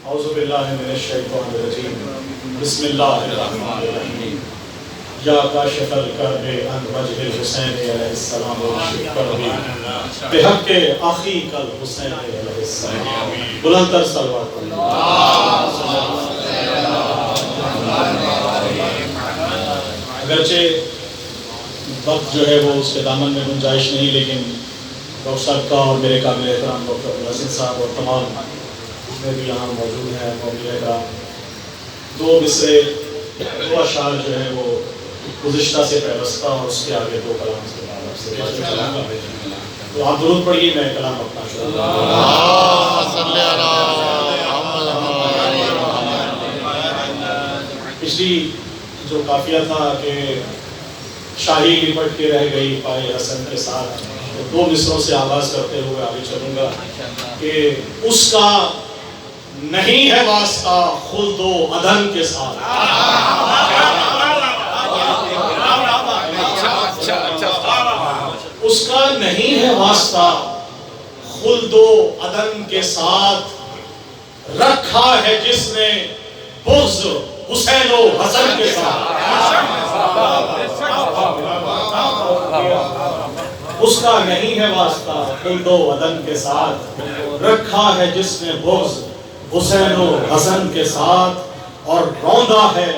اعوذ باللہ من الشیطان الرجیم بسم اللہ الرحمن الرحیم یا کاشف الکرب عن وجہ الحسین علیہ السلام واشف کربی بحق اخیک الحسین علیہ السلام بلند تر صلوات اگرچہ وقت جو ہے وہ اس کے دامن میں گنجائش نہیں، لیکن ڈاکٹر صاحب کا اور میرے قابل احترام ڈاکٹر عبدالعزیز صاحب اور تمام میں بھی یہاں موجود ہیں قابل احترام، دو مصرے دو اشعار جو ہے وہ گزشتہ سے پیوستہ اور اس کے آگے دو کلام سے تو آپ درود پڑھیے، میں کلام اپنا شروع پچھلی جو قافیہ تھا کہ شاہی لپٹ کے رہ گئی پائے حسن کے ساتھ، دو مصروں سے آغاز کرتے ہوئے آگے چلوں گا کہ اس کا نہیں ہے واسطہ خلد و عدن کے ساتھ، اس کا نہیں ہے واسطہ خلد و عدن کے ساتھ، رکھا ہے جس نے بغض حسین و حسن کے ساتھ، اس کا نہیں ہے واسطہ خلد و عدن کے ساتھ، رکھا ہے جس نے بغض حسین و حسن کے ساتھ، اور روندا ہے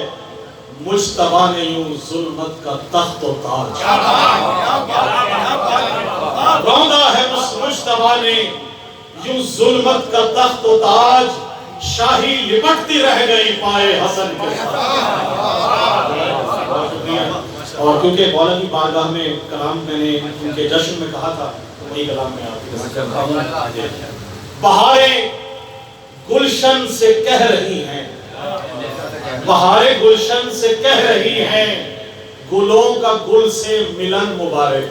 مجتبیٰ نے یوں ظلمت کا تخت و تاج، روندا ہے مجتبیٰ نے یوں ظلمت کا تخت و تاج، شاہی لپٹتی رہ گئی پائے حسن کے ساتھ۔ اور کیونکہ مولا کی بارگاہ میں کلام میں نے ان کے جشن میں کہا تھا، وہی کلام میں آپ کے ساتھ بہاریں گلشن سے کہہ رہی ہیں، بہاریں گلشن سے کہہ رہی ہیں، گلوں کا گل سے ملن مبارک،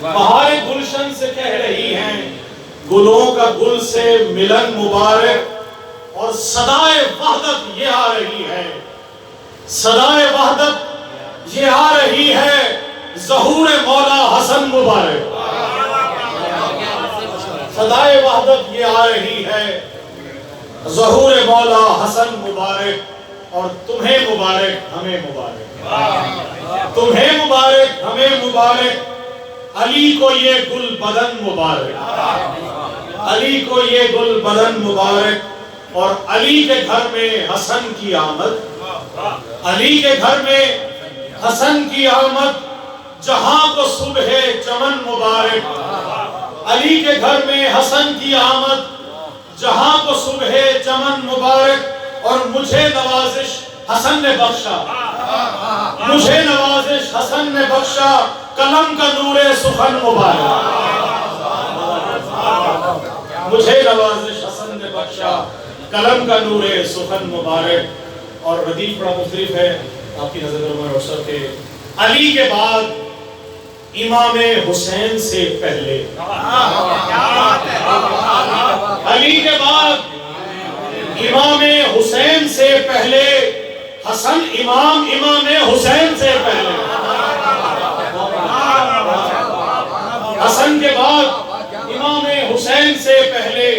بہاریں گلشن سے کہہ رہی ہیں، گلوں کا گل سے ملن مبارک، اور صدائے وحدت یہ آ رہی ہے، صدائے وحدت یہ آ رہی ہے، ظہور مولا حسن مبارک، صدائے وحدت یہ آ رہی ہے، ظہور مولا حسن مبارک، اور تمہیں مبارک ہمیں مبارک، تمہیں مبارک ہمیں مبارک، علی کو یہ گل بدن مبارک، علی کو یہ گل بدن مبارک، اور علی کے گھر میں حسن کی آمد، علی کے گھر میں حسن کی آمد، جہاں کو صبح چمن مبارک، علی کے گھر میں حسن کی آمد، جہاں کو صبح چمن مبارک، اور مجھے نوازش حسن نے بخشا، مجھے نوازش حسن نے بخشا، قلم کا نور سخن مبارک، مجھے نوازش حسن نے بخشا، قلم کا نور سخن مبارک۔ اور ردیف بڑا مختلف ہے آپ کی نظر میں روشن کہ علی کے بعد امام حسین سے پہلے، علی کے بعد امام حسین سے پہلے، حسن امام حسین سے پہلے، حسن کے بعد امام حسین سے پہلے،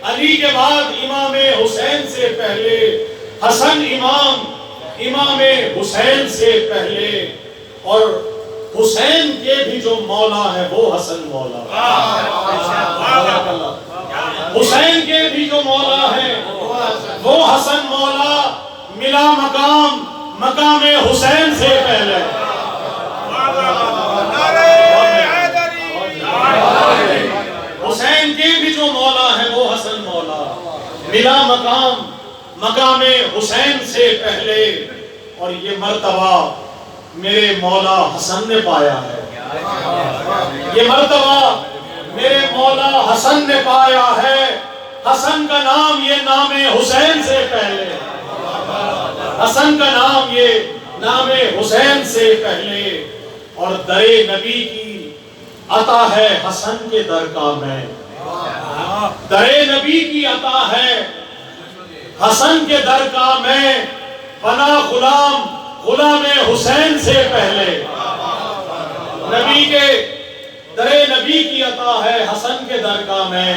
علی کے بعد امام حسین سے پہلے، حسن امام حسین سے پہلے، اور حسین کے بھی جو مولا ہے وہ حسن مولا، حسین کے بھی جو مولا ہے وہ حسن مولا، ملا مقام حسین سے پہلے، حسین کے بھی جو مولا ہے وہ حسن مولا، ملا مقام حسین سے پہلے، اور یہ مرتبہ میرے مولا حسن نے پایا ہے، یہ مرتبہ میرے مولا حسن نے پایا ہے، حسن کا نام یہ نام حسین سے پہلے، حسن کا نام یہ نام حسین سے پہلے، اور در نبی کی عطا ہے حسن کے در کا میں، در نبی کی عطا ہے حسن کے در کا میں، بنا غلام حسین سے پہلے، نبی کے در نبی کی عطا ہے حسن کے در کا میں،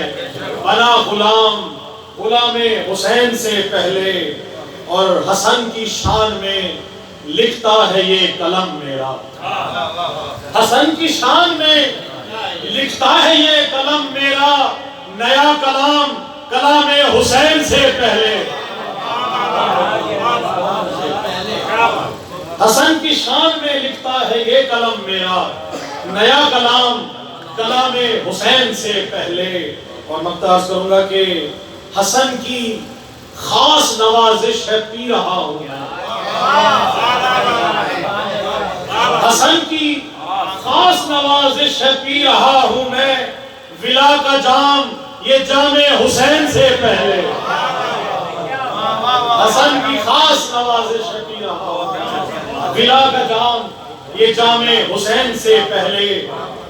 بنا غلام حسین سے پہلے، اور حسن کی شان میں لکھتا ہے یہ قلم میرا، حسن کی شان میں لکھتا ہے یہ قلم میرا، نیا کلام حسین سے پہلے، حسن کی شان میں لکھتا ہے یہ قلم میرا، نیا کلام حسین سے پہلے۔ اور مقتبس کروں گا کہ حسن کی خاص نوازش ہے پی رہا ہوں میں، حسن کی خاص نوازش ہے پی رہا ہوں میں، ولا کا جام یہ جام حسین سے پہلے، حسن کی خاص نوازش ہے پی رہا ہوں میں، ولا کا جام یہ جام حسین سے پہلے،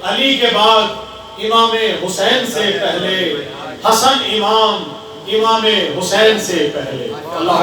علی کے بعد امام حسین سے پہلے، حسن امام حسین سے پہلے۔ اللہ